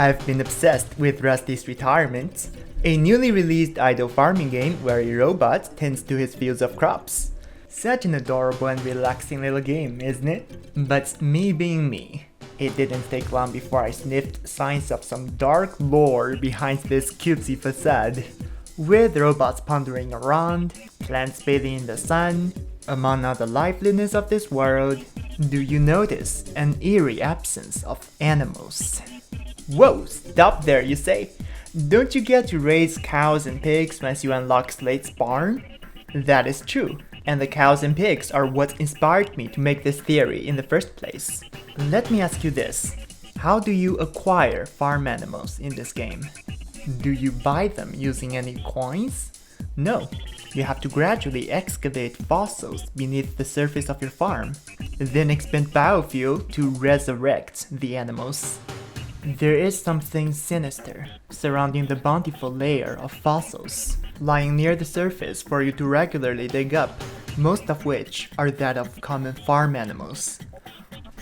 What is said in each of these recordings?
I've been obsessed with Rusty's Retirement, a newly released idle farming game where a robot tends to his fields of crops. Such an adorable and relaxing little game, isn't it? But me being me, it didn't take long before I sniffed signs of some dark lore behind this cutesy facade. With robots pondering around, plants bathing in the sun, among all the liveliness of this world, do you notice an eerie absence of animals? Whoa, stop there, you say? Don't you get to raise cows and pigs once you unlock Slate's barn? That is true, and the cows and pigs are what inspired me to make this theory in the first place. Let me ask you this. How do you acquire farm animals in this game? Do you buy them using any coins? No, you have to gradually excavate fossils beneath the surface of your farm, then expend biofuel to resurrect the animals. There is something sinister surrounding the bountiful layer of fossils lying near the surface for you to regularly dig up, most of which are that of common farm animals.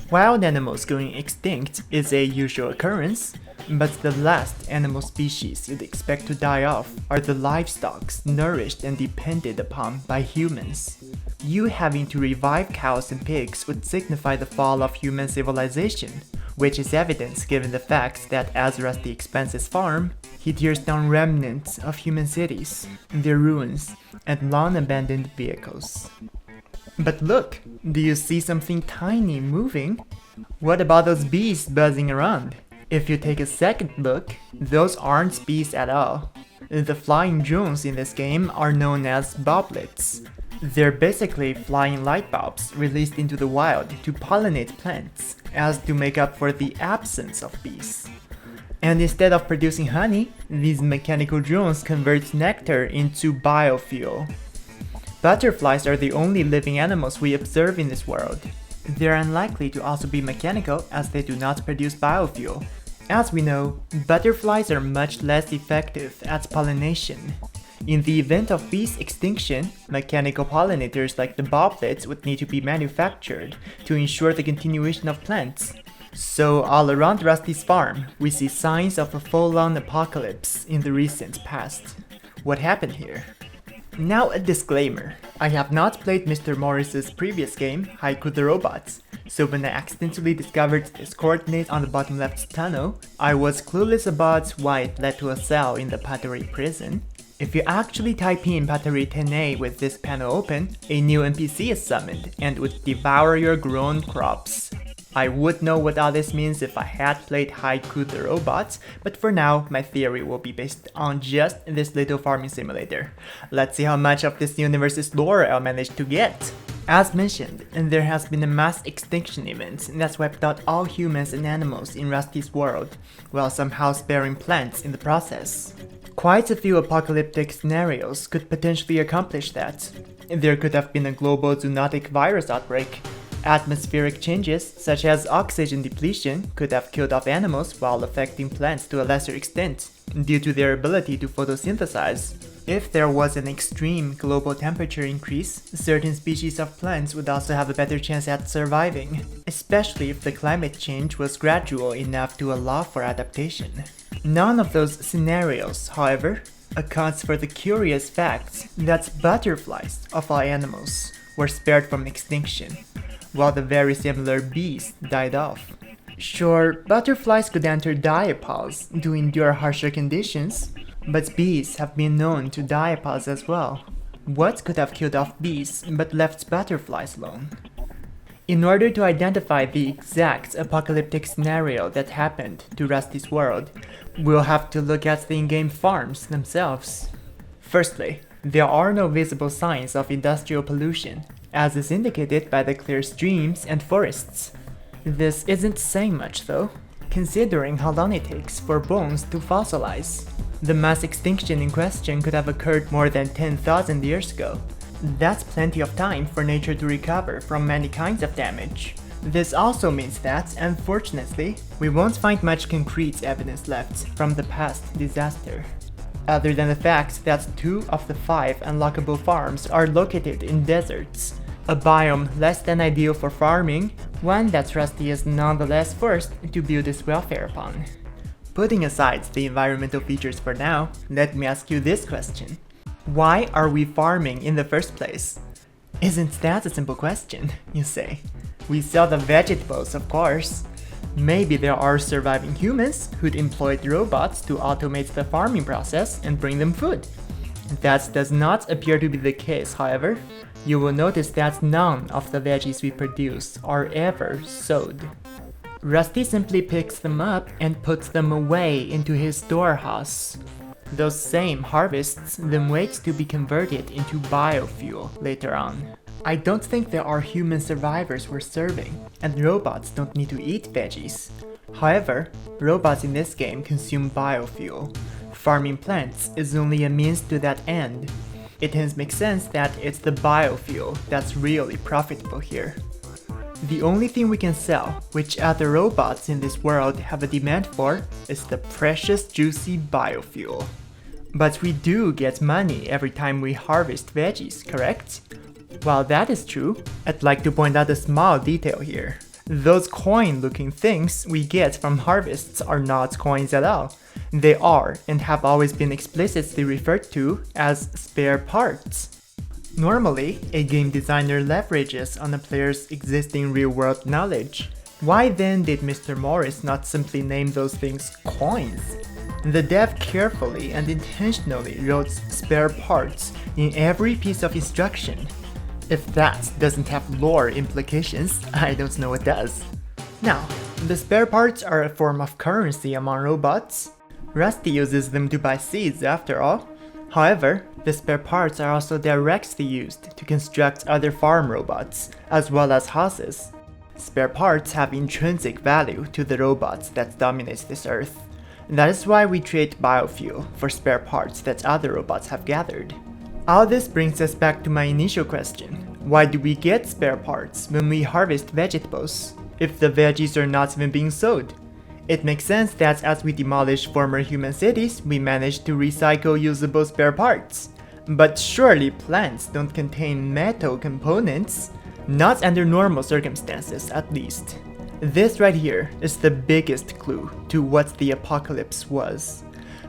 Wild animals going extinct is a usual occurrence, but the last animal species you'd expect to die off are the livestock nourished and depended upon by humans. You having to revive cows and pigs would signify the fall of human civilization, which is evident given the fact that as Rusty expands his farm, he tears down remnants of human cities, their ruins, and long-abandoned vehicles. But look, do you see something tiny moving? What about those bees buzzing around? If you take a second look, those aren't bees at all. The flying drones in this game are known as bulblets. They're basically flying light bulbs released into the wild to pollinate plants, as to make up for the absence of bees. And instead of producing honey, these mechanical drones convert nectar into biofuel. Butterflies are the only living animals we observe in this world. They're unlikely to also be mechanical as they do not produce biofuel. As we know, butterflies are much less effective at pollination. In the event of bees' extinction, mechanical pollinators like the bulblets would need to be manufactured to ensure the continuation of plants. So all around Rusty's farm, we see signs of a full-on apocalypse in the recent past. What happened here? Now a disclaimer. I have not played Mr. Morris's previous game, Haiku the Robot, so when I accidentally discovered this coordinate on the bottom left tunnel, I was clueless about why it led to a cell in the Patarei prison. If you actually type in Patarei 10A with this panel open, a new NPC is summoned and would devour your grown crops. I would know what all this means if I had played Haiku the Robot, but for now, my theory will be based on just this little farming simulator. Let's see how much of this universe's lore I'll manage to get. As mentioned, there has been a mass extinction event that's wiped out all humans and animals in Rusty's world, while somehow sparing plants in the process. Quite a few apocalyptic scenarios could potentially accomplish that. There could have been a global zoonotic virus outbreak. Atmospheric changes, such as oxygen depletion, could have killed off animals while affecting plants to a lesser extent, due to their ability to photosynthesize. If there was an extreme global temperature increase, certain species of plants would also have a better chance at surviving, especially if the climate change was gradual enough to allow for adaptation. None of those scenarios, however, accounts for the curious fact that butterflies, of all animals, were spared from extinction, while the very similar bees died off. Sure, butterflies could enter diapause to endure harsher conditions, but bees have been known to diapause as well. What could have killed off bees but left butterflies alone? In order to identify the exact apocalyptic scenario that happened to Rusty's world, we'll have to look at the in-game farms themselves. Firstly, there are no visible signs of industrial pollution, as is indicated by the clear streams and forests. This isn't saying much though, considering how long it takes for bones to fossilize. The mass extinction in question could have occurred more than 10,000 years ago. That's plenty of time for nature to recover from many kinds of damage. This also means that, unfortunately, we won't find much concrete evidence left from the past disaster, other than the fact that 2 of the 5 unlockable farms are located in deserts, a biome less than ideal for farming, one that Rusty is nonetheless forced to build his welfare upon. Putting aside the environmental features for now, let me ask you this question. Why are we farming in the first place? Isn't that a simple question, you say? We sell the vegetables, of course. Maybe there are surviving humans who'd employed robots to automate the farming process and bring them food. That does not appear to be the case, however. You will notice that none of the veggies we produce are ever sowed. Rusty simply picks them up and puts them away into his storehouse. Those same harvests then wait to be converted into biofuel later on. I don't think there are human survivors we're serving, and robots don't need to eat veggies. However, robots in this game consume biofuel. Farming plants is only a means to that end. It hence makes sense that it's the biofuel that's really profitable here. The only thing we can sell, which other robots in this world have a demand for, is the precious juicy biofuel. But we do get money every time we harvest veggies, correct? While that is true, I'd like to point out a small detail here. Those coin-looking things we get from harvests are not coins at all. They are and have always been explicitly referred to as spare parts. Normally, a game designer leverages on a player's existing real-world knowledge. Why then did Mr. Morris not simply name those things coins? The dev carefully and intentionally wrote spare parts in every piece of instruction. If that doesn't have lore implications, I don't know what does. Now, the spare parts are a form of currency among robots. Rusty uses them to buy seeds after all. However, the spare parts are also directly used to construct other farm robots, as well as houses. Spare parts have intrinsic value to the robots that dominate this earth. That is why we trade biofuel for spare parts that other robots have gathered. All this brings us back to my initial question. Why do we get spare parts when we harvest vegetables, if the veggies are not even being sold? It makes sense that as we demolish former human cities, we manage to recycle usable spare parts. But surely plants don't contain metal components? Not under normal circumstances, at least. This right here is the biggest clue to what the apocalypse was.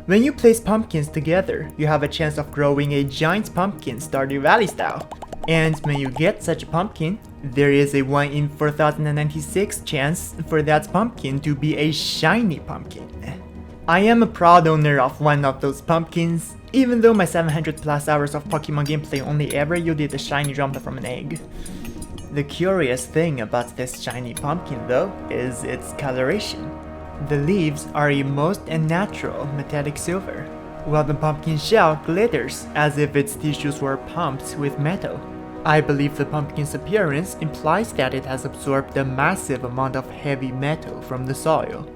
When you place pumpkins together, you have a chance of growing a giant pumpkin Stardew Valley style. And when you get such a pumpkin, there is a 1 in 4096 chance for that pumpkin to be a shiny pumpkin. I am a proud owner of one of those pumpkins, even though my 700 plus hours of Pokemon gameplay only ever yielded a shiny jumper from an egg. The curious thing about this shiny pumpkin though is its coloration. The leaves are a most unnatural metallic silver, while the pumpkin shell glitters as if its tissues were pumped with metal. I believe the pumpkin's appearance implies that it has absorbed a massive amount of heavy metal from the soil.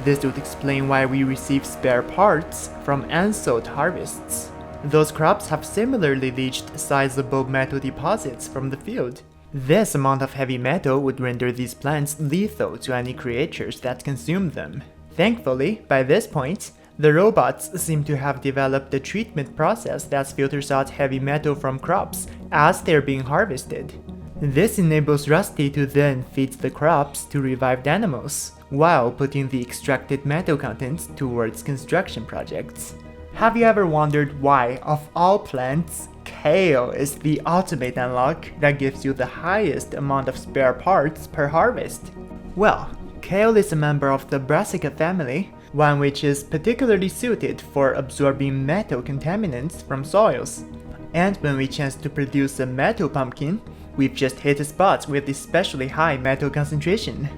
This would explain why we receive spare parts from unsold harvests. Those crops have similarly leached sizable metal deposits from the field. This amount of heavy metal would render these plants lethal to any creatures that consume them. Thankfully, by this point, the robots seem to have developed a treatment process that filters out heavy metal from crops as they're being harvested. This enables Rusty to then feed the crops to revived animals, while putting the extracted metal content towards construction projects. Have you ever wondered why, of all plants, Kale is the ultimate unlock that gives you the highest amount of spare parts per harvest? Well, Kale is a member of the Brassica family, one which is particularly suited for absorbing metal contaminants from soils. And when we chance to produce a metal pumpkin, we've just hit a spot with especially high metal concentration.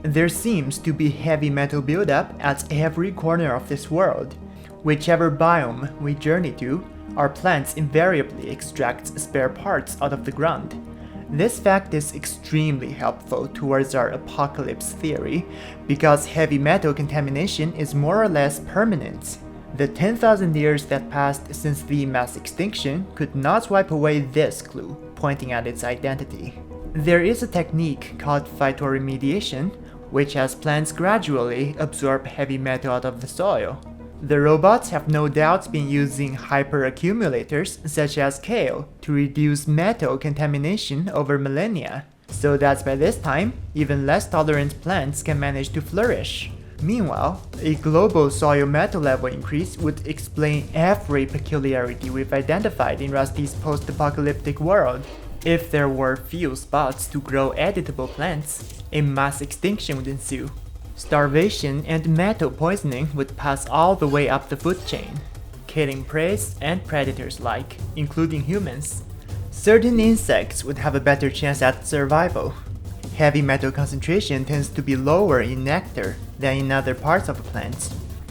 There seems to be heavy metal buildup at every corner of this world. Whichever biome we journey to, our plants invariably extract spare parts out of the ground. This fact is extremely helpful towards our apocalypse theory, because heavy metal contamination is more or less permanent. The 10,000 years that passed since the mass extinction could not wipe away this clue, pointing at its identity. There is a technique called Phytoremediation, which has plants gradually absorb heavy metal out of the soil. The robots have no doubt been using hyperaccumulators such as Kale to reduce metal contamination over millennia, so that by this time, even less tolerant plants can manage to flourish. Meanwhile, a global soil metal level increase would explain every peculiarity we've identified in Rusty's post-apocalyptic world. If there were few spots to grow editable plants, a mass extinction would ensue. Starvation and metal poisoning would pass all the way up the food chain, killing prey and predators alike, including humans. Certain insects would have a better chance at survival. Heavy metal concentration tends to be lower in nectar than in other parts of a plant.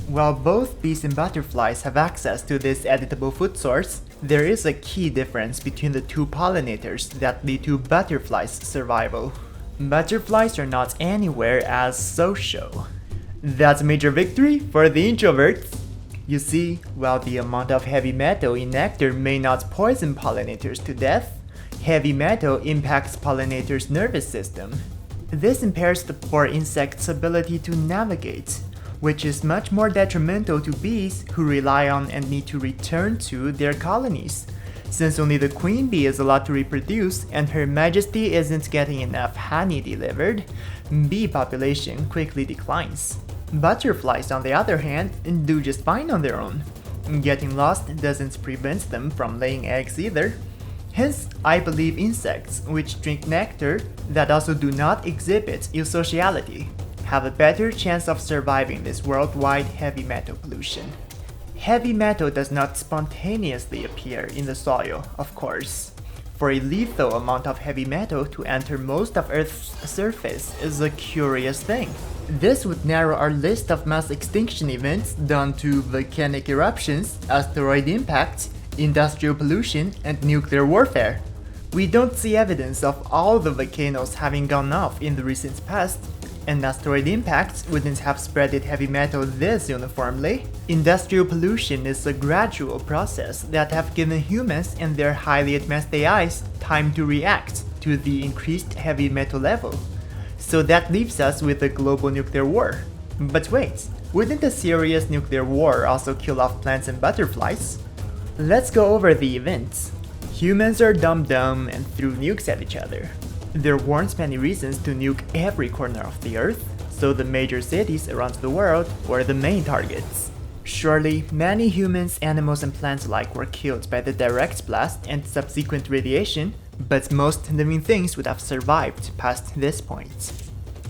While both bees and butterflies have access to this editable food source, there is a key difference between the two pollinators that lead to butterflies' survival. Butterflies are not anywhere as social. That's a major victory for the introverts. You see, while the amount of heavy metal in nectar may not poison pollinators to death, heavy metal impacts pollinators' nervous system. This impairs the poor insect's ability to navigate, which is much more detrimental to bees who rely on and need to return to their colonies. Since only the queen bee is allowed to reproduce and Her Majesty isn't getting enough honey delivered, bee population quickly declines. Butterflies, on the other hand, do just fine on their own. Getting lost doesn't prevent them from laying eggs either. Hence, I believe insects which drink nectar that also do not exhibit eusociality have a better chance of surviving this worldwide heavy metal pollution. Heavy metal does not spontaneously appear in the soil, of course. For a lethal amount of heavy metal to enter most of Earth's surface is a curious thing. This would narrow our list of mass extinction events down to volcanic eruptions, asteroid impacts, industrial pollution, and nuclear warfare. We don't see evidence of all the volcanoes having gone off in the recent past, and asteroid impacts wouldn't have spreaded heavy metal this uniformly. Industrial pollution is a gradual process that have given humans and their highly advanced AIs time to react to the increased heavy metal level. So that leaves us with a global nuclear war. But wait, wouldn't a serious nuclear war also kill off plants and butterflies? Let's go over the events. Humans are dumb and threw nukes at each other. There weren't many reasons to nuke every corner of the Earth, so the major cities around the world were the main targets. Surely, many humans, animals, and plants alike were killed by the direct blast and subsequent radiation, but most living things would have survived past this point.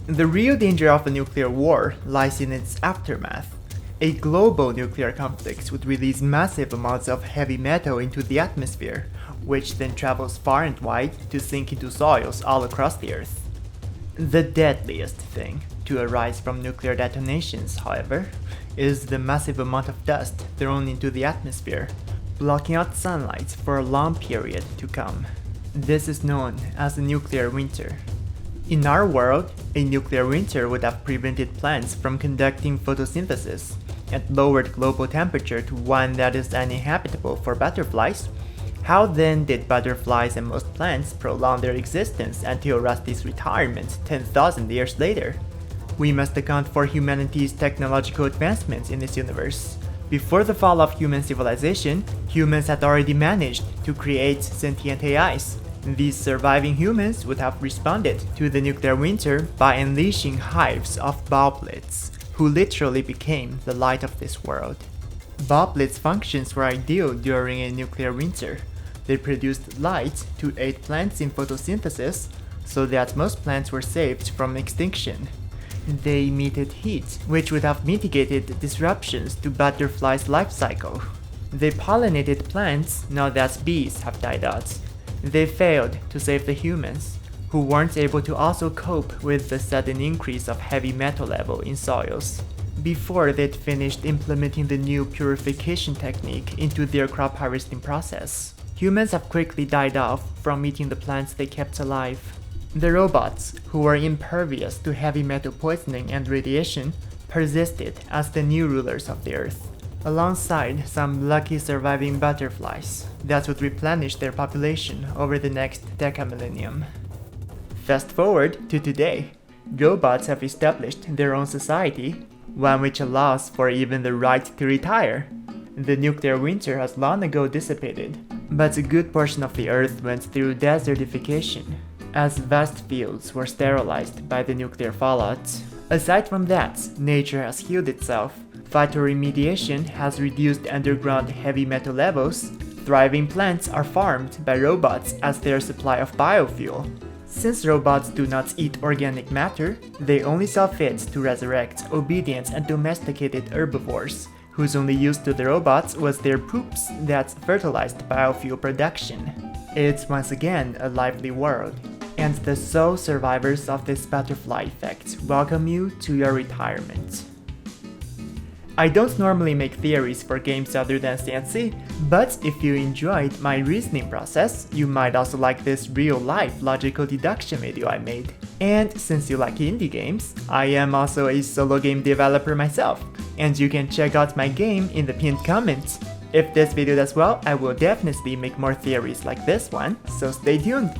The real danger of a nuclear war lies in its aftermath. A global nuclear conflict would release massive amounts of heavy metal into the atmosphere, which then travels far and wide to sink into soils all across the Earth. The deadliest thing to arise from nuclear detonations, however, is the massive amount of dust thrown into the atmosphere, blocking out sunlight for a long period to come. This is known as a nuclear winter. In our world, a nuclear winter would have prevented plants from conducting photosynthesis and lowered global temperature to one that is uninhabitable for butterflies. How then did butterflies and most plants prolong their existence until Rusty's retirement 10,000 years later? We must account for humanity's technological advancements in this universe. Before the fall of human civilization, humans had already managed to create sentient AIs. These surviving humans would have responded to the nuclear winter by unleashing hives of bulblets, who literally became the light of this world. Bulblets' functions were ideal during a nuclear winter. They produced light to aid plants in photosynthesis, so that most plants were saved from extinction. They emitted heat, which would have mitigated disruptions to butterflies' life cycle. They pollinated plants now that bees have died out. They failed to save the humans, who weren't able to also cope with the sudden increase of heavy metal level in soils. Before they'd finished implementing the new purification technique into their crop harvesting process, humans have quickly died off from eating the plants they kept alive. The robots, who were impervious to heavy metal poisoning and radiation, persisted as the new rulers of the Earth, alongside some lucky surviving butterflies that would replenish their population over the next decamillennium. Fast forward to today, robots have established their own society, one which allows for even the right to retire. The nuclear winter has long ago dissipated, but a good portion of the Earth went through desertification, as vast fields were sterilized by the nuclear fallout. Aside from that, nature has healed itself. Phytoremediation has reduced underground heavy metal levels. Thriving plants are farmed by robots as their supply of biofuel. Since robots do not eat organic matter, they only saw fit to resurrect obedient and domesticated herbivores, whose only use to the robots was their poops that fertilized biofuel production. It's once again a lively world, and the sole survivors of this butterfly effect welcome you to your retirement. I don't normally make theories for games other than Stancy, but if you enjoyed my reasoning process, you might also like this real-life logical deduction video I made. And since you like indie games, I am also a solo game developer myself, and you can check out my game in the pinned comment. If this video does well, I will definitely make more theories like this one, so stay tuned!